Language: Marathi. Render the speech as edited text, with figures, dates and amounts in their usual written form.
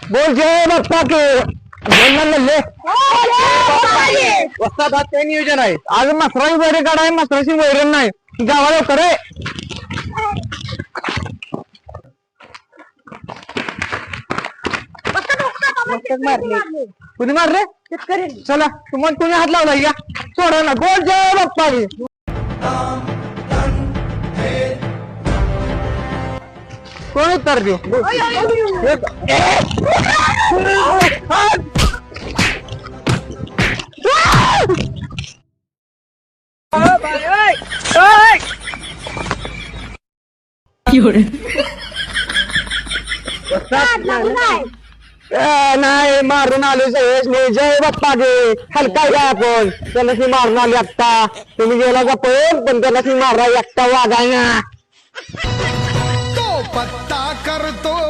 बोल जय बाप्पा के बोलणार म्हणले वस्ताद आज काय नियोजन आहे आज मसराची वैरण काढाय मसराची वैरण नाही गावा लवकर रे कुणी मारले चला तुम्हाला कुणी हात लावला या सोडा ना बोल जय बाप्पा की कोण उत्तर देऊ नाही मारून आलो सगळे जय बाप्पा गे हलकाय का आपण त्याला ती मारून आली आत्ता तुम्ही गेला का पण त्याला ती मारा एकटा वागाय ना तो पत्ता करतो